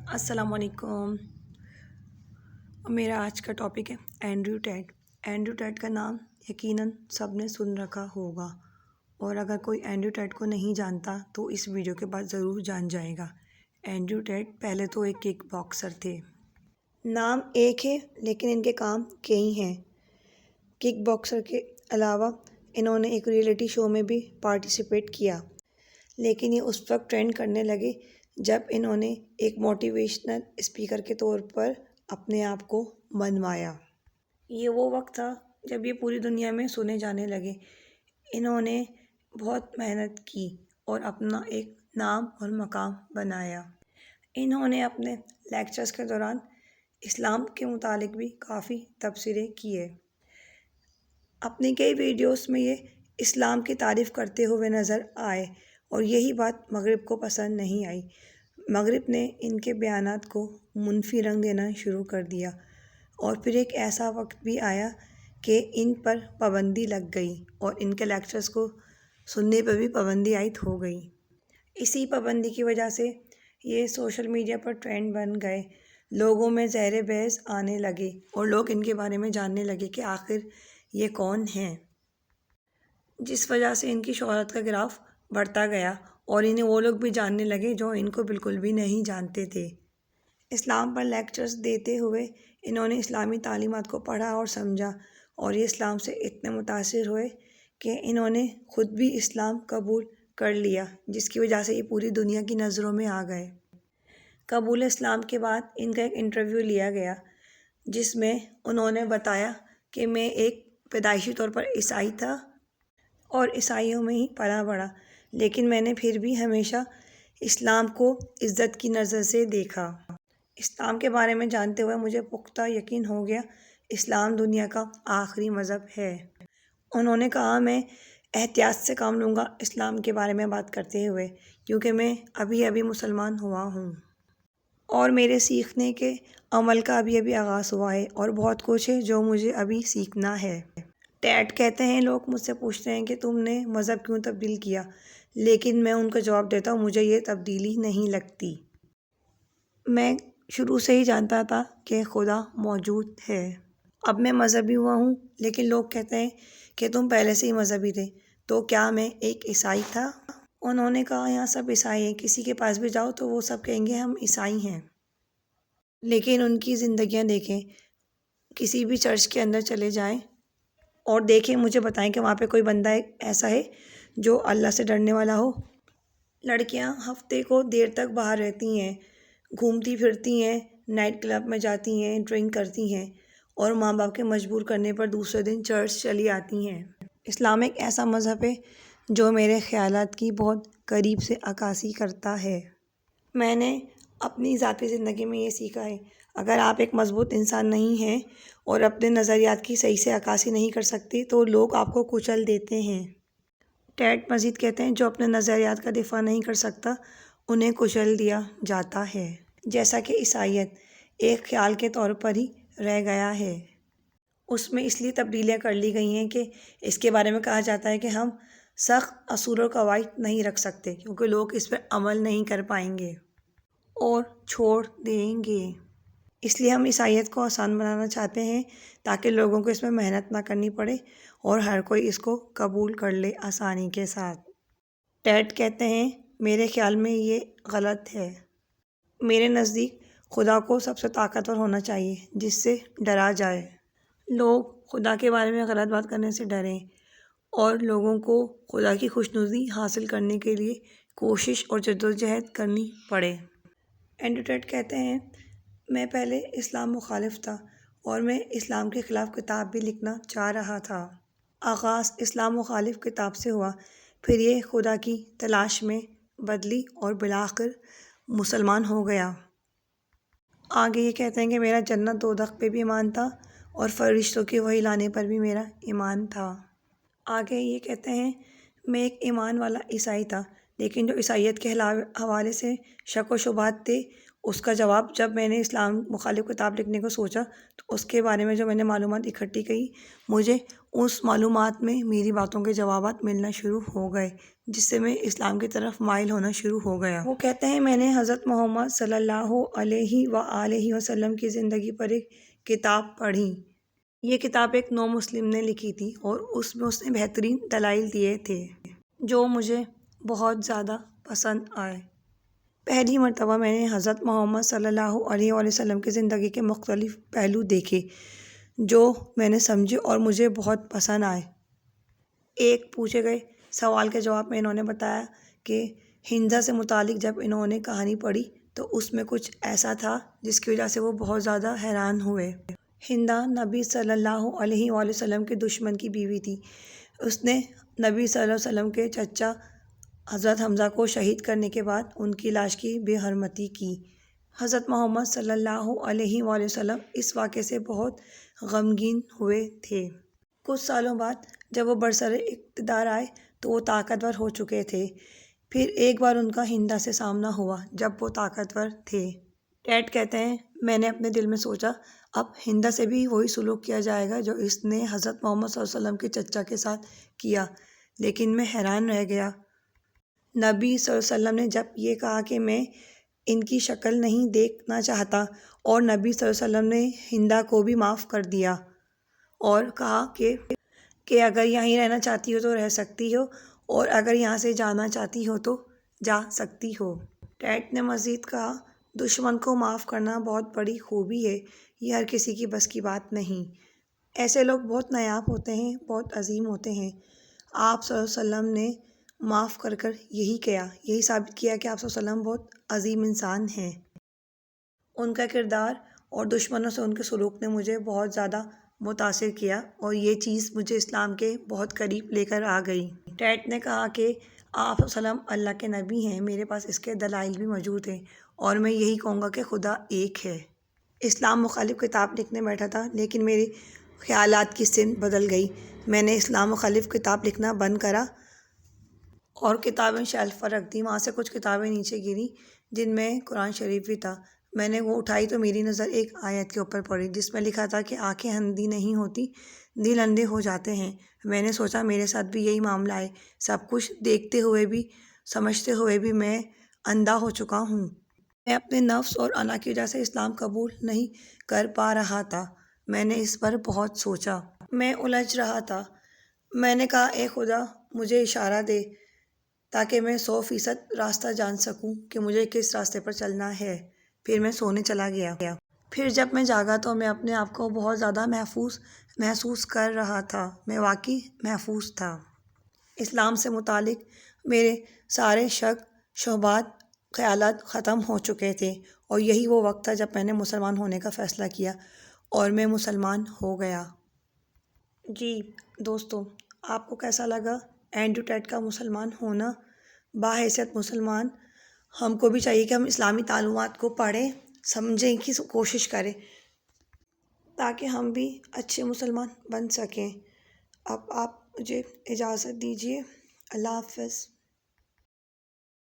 السلام علیکم۔ میرا آج کا ٹاپک ہے اینڈریو ٹیٹ۔ اینڈریو ٹیٹ کا نام یقیناً سب نے سن رکھا ہوگا، اور اگر کوئی اینڈریو ٹیٹ کو نہیں جانتا تو اس ویڈیو کے بعد ضرور جان جائے گا۔ اینڈریو ٹیٹ پہلے تو ایک کک باکسر تھے۔ نام ایک ہے لیکن ان کے کام کئی ہیں۔ کک باکسر کے علاوہ انہوں نے ایک ریئلٹی شو میں بھی پارٹیسپیٹ کیا، لیکن یہ اس وقت ٹرینڈ کرنے لگے جب انہوں نے ایک موٹیویشنل اسپیکر کے طور پر اپنے آپ کو منوایا۔ یہ وہ وقت تھا جب یہ پوری دنیا میں سنے جانے لگے۔ انہوں نے بہت محنت کی اور اپنا ایک نام اور مقام بنایا۔ انہوں نے اپنے لیکچرز کے دوران اسلام کے متعلق بھی کافی تبصرے کیے۔ اپنی کئی ویڈیوز میں یہ اسلام کی تعریف کرتے ہوئے نظر آئے، اور یہی بات مغرب کو پسند نہیں آئی۔ مغرب نے ان کے بیانات کو منفی رنگ دینا شروع کر دیا، اور پھر ایک ایسا وقت بھی آیا کہ ان پر پابندی لگ گئی اور ان کے لیکچرز کو سننے پر بھی پابندی عائد ہو گئی۔ اسی پابندی کی وجہ سے یہ سوشل میڈیا پر ٹرینڈ بن گئے، لوگوں میں زہر بحث آنے لگے اور لوگ ان کے بارے میں جاننے لگے کہ آخر یہ کون ہیں، جس وجہ سے ان کی شہرت کا گراف بڑھتا گیا اور انہیں وہ لوگ بھی جاننے لگے جو ان کو بالکل بھی نہیں جانتے تھے۔ اسلام پر لیکچرز دیتے ہوئے انہوں نے اسلامی تعلیمات کو پڑھا اور سمجھا، اور یہ اسلام سے اتنے متاثر ہوئے کہ انہوں نے خود بھی اسلام قبول کر لیا، جس کی وجہ سے یہ پوری دنیا کی نظروں میں آ گئے۔ قبول اسلام کے بعد ان کا ایک انٹرویو لیا گیا، جس میں انہوں نے بتایا کہ میں ایک پیدائشی طور پر عیسائی تھا اور عیسائیوں میں ہی پلا بڑھا، لیکن میں نے پھر بھی ہمیشہ اسلام کو عزت کی نظر سے دیکھا۔ اسلام کے بارے میں جانتے ہوئے مجھے پختہ یقین ہو گیا اسلام دنیا کا آخری مذہب ہے۔ انہوں نے کہا میں احتیاط سے کام لوں گا اسلام کے بارے میں بات کرتے ہوئے، کیونکہ میں ابھی مسلمان ہوا ہوں اور میرے سیکھنے کے عمل کا ابھی آغاز ہوا ہے، اور بہت کچھ ہے جو مجھے ابھی سیکھنا ہے۔ ٹیٹ کہتے ہیں لوگ مجھ سے پوچھتے ہیں کہ تم نے مذہب کیوں تبدیل کیا، لیکن میں ان کا جواب دیتا ہوں مجھے یہ تبدیلی نہیں لگتی۔ میں شروع سے ہی جانتا تھا کہ خدا موجود ہے۔ اب میں مذہبی ہوا ہوں، لیکن لوگ کہتے ہیں کہ تم پہلے سے ہی مذہبی تھے، تو کیا میں ایک عیسائی تھا؟ انہوں نے کہا یہاں سب عیسائی ہیں، کسی کے پاس بھی جاؤ تو وہ سب کہیں گے ہم عیسائی ہیں، لیکن ان کی زندگیاں دیکھیں۔ کسی بھی چرچ کے اندر چلے جائیں اور دیکھیں، مجھے بتائیں کہ وہاں پہ کوئی بندہ ایسا ہے جو اللہ سے ڈرنے والا ہو۔ لڑکیاں ہفتے کو دیر تک باہر رہتی ہیں، گھومتی پھرتی ہیں، نائٹ کلب میں جاتی ہیں، ڈرنک کرتی ہیں، اور ماں باپ کے مجبور کرنے پر دوسرے دن چرچ چلی آتی ہیں۔ اسلام ایک ایسا مذہب ہے جو میرے خیالات کی بہت قریب سے عکاسی کرتا ہے۔ میں نے اپنی ذاتی زندگی میں یہ سیکھا ہے، اگر آپ ایک مضبوط انسان نہیں ہیں اور اپنے نظریات کی صحیح سے عکاسی نہیں کر سکتے تو لوگ آپ کو کچل دیتے ہیں۔ ٹیٹ مزید کہتے ہیں جو اپنے نظریات کا دفاع نہیں کر سکتا انہیں کچل دیا جاتا ہے، جیسا کہ عیسائیت ایک خیال کے طور پر ہی رہ گیا ہے۔ اس میں اس لیے تبدیلیاں کر لی گئی ہیں کہ اس کے بارے میں کہا جاتا ہے کہ ہم سخت اصول و قواعد نہیں رکھ سکتے، کیونکہ لوگ اس پر عمل نہیں کر پائیں گے اور چھوڑ دیں گے۔ اس لیے ہم عیسائیت کو آسان بنانا چاہتے ہیں تاکہ لوگوں کو اس میں محنت نہ کرنی پڑے اور ہر کوئی اس کو قبول کر لے آسانی کے ساتھ۔ ٹیٹ کہتے ہیں میرے خیال میں یہ غلط ہے۔ میرے نزدیک خدا کو سب سے طاقتور ہونا چاہیے جس سے ڈرا جائے۔ لوگ خدا کے بارے میں غلط بات کرنے سے ڈریں اور لوگوں کو خدا کی خوشنودی حاصل کرنے کے لیے کوشش اور جدوجہد کرنی پڑے۔ اینڈریو ٹیٹ کہتے ہیں میں پہلے اسلام مخالف تھا اور میں اسلام کے خلاف کتاب بھی لکھنا چاہ رہا تھا۔ آغاز اسلام مخالف کتاب سے ہوا، پھر یہ خدا کی تلاش میں بدلی اور بالآخر مسلمان ہو گیا۔ آگے یہ کہتے ہیں کہ میرا جنت دوزخ پہ بھی ایمان تھا اور فرشتوں کی وحی لانے پر بھی میرا ایمان تھا۔ آگے یہ کہتے ہیں میں ایک ایمان والا عیسائی تھا، لیکن جو عیسائیت کے حوالے سے شک و شبہات تھے اس کا جواب جب میں نے اسلام مخالف کتاب لکھنے کو سوچا تو اس کے بارے میں جو میں نے معلومات اکٹھی کی، مجھے اس معلومات میں میری باتوں کے جوابات ملنا شروع ہو گئے، جس سے میں اسلام کی طرف مائل ہونا شروع ہو گیا۔ وہ کہتے ہیں میں نے حضرت محمد صلی اللہ علیہ وآلہ وسلم کی زندگی پر ایک کتاب پڑھی۔ یہ کتاب ایک نو مسلم نے لکھی تھی اور اس نے بہترین دلائل دیے تھے جو مجھے بہت زیادہ پسند آئے۔ پہلی مرتبہ میں نے حضرت محمد صلی اللہ علیہ وآلہ وسلم کی زندگی کے مختلف پہلو دیکھے جو میں نے سمجھے اور مجھے بہت پسند آئے۔ ایک پوچھے گئے سوال کے جواب میں انہوں نے بتایا کہ ہندا سے متعلق جب انہوں نے کہانی پڑھی تو اس میں کچھ ایسا تھا جس کی وجہ سے وہ بہت زیادہ حیران ہوئے۔ ہندا نبی صلی اللہ علیہ وآلہ وسلم کے دشمن کی بیوی تھی۔ اس نے نبی صلی اللہ علیہ وسلم کے چچا حضرت حمزہ کو شہید کرنے کے بعد ان کی لاش کی بے حرمتی کی۔ حضرت محمد صلی اللہ علیہ وآلہ وسلم اس واقعے سے بہت غمگین ہوئے تھے۔ کچھ سالوں بعد جب وہ برسر اقتدار آئے تو وہ طاقتور ہو چکے تھے۔ پھر ایک بار ان کا ہندا سے سامنا ہوا جب وہ طاقتور تھے۔ ٹیٹ کہتے ہیں میں نے اپنے دل میں سوچا اب ہندا سے بھی وہی سلوک کیا جائے گا جو اس نے حضرت محمد صلی اللہ علیہ وسلم کے چچا کے ساتھ کیا، لیکن میں حیران رہ گیا۔ نبی صلی اللہ علیہ وسلم نے جب یہ کہا کہ میں ان کی شکل نہیں دیکھنا چاہتا اور نبی صلی اللہ علیہ وسلم نے ہندا کو بھی معاف کر دیا اور کہا کہ اگر یہیں رہنا چاہتی ہو تو رہ سکتی ہو اور اگر یہاں سے جانا چاہتی ہو تو جا سکتی ہو۔ ٹیٹ نے مزید کہا دشمن کو معاف کرنا بہت بڑی خوبی ہے، یہ ہر کسی کی بس کی بات نہیں۔ ایسے لوگ بہت نایاب ہوتے ہیں، بہت عظیم ہوتے ہیں۔ آپ صلی اللہ علیہ وسلم نے معاف کر یہی کیا، یہی ثابت کیا کہ آپ صلی اللہ علیہ وسلم بہت عظیم انسان ہیں۔ ان کا کردار اور دشمنوں سے ان کے سلوک نے مجھے بہت زیادہ متاثر کیا اور یہ چیز مجھے اسلام کے بہت قریب لے کر آ گئی۔ ٹیٹ نے کہا کہ آپ صلی اللہ علیہ وسلم اللہ کے نبی ہیں، میرے پاس اس کے دلائل بھی موجود ہیں اور میں یہی کہوں گا کہ خدا ایک ہے۔ اسلام مخالف کتاب لکھنے بیٹھا تھا لیکن میرے خیالات کی سمت بدل گئی۔ میں نے اسلام مخالف کتاب لکھنا بند کرا اور کتابیں شیلف پر رکھ دی۔ وہاں سے کچھ کتابیں نیچے گریں جن میں قرآن شریف بھی تھا۔ میں نے وہ اٹھائی تو میری نظر ایک آیت کے اوپر پڑی جس میں لکھا تھا کہ آنکھیں اندھی نہیں ہوتی، دل اندھے ہو جاتے ہیں۔ میں نے سوچا میرے ساتھ بھی یہی معاملہ ہے، سب کچھ دیکھتے ہوئے بھی سمجھتے ہوئے بھی میں اندھا ہو چکا ہوں۔ میں اپنے نفس اور انا کی وجہ سے اسلام قبول نہیں کر پا رہا تھا۔ میں نے اس پر بہت سوچا، میں الجھ رہا تھا۔ میں نے کہا اے خدا مجھے اشارہ دے تاکہ میں 100% راستہ جان سکوں کہ مجھے کس راستے پر چلنا ہے۔ پھر میں سونے چلا گیا۔ پھر جب میں جاگا تو میں اپنے آپ کو بہت زیادہ محفوظ کر رہا تھا۔ میں واقعی محفوظ تھا۔ اسلام سے متعلق میرے سارے شک شبہات خیالات ختم ہو چکے تھے اور یہی وہ وقت تھا جب میں نے مسلمان ہونے کا فیصلہ کیا اور میں مسلمان ہو گیا۔ جی دوستو، آپ کو کیسا لگا اینڈریو ٹیٹ کا مسلمان ہونا؟ باحیثیت مسلمان ہم کو بھی چاہیے کہ ہم اسلامی تعلیمات کو پڑھیں، سمجھیں کی کوشش کریں تاکہ ہم بھی اچھے مسلمان بن سکیں۔ اب آپ مجھے اجازت دیجیے، اللہ حافظ۔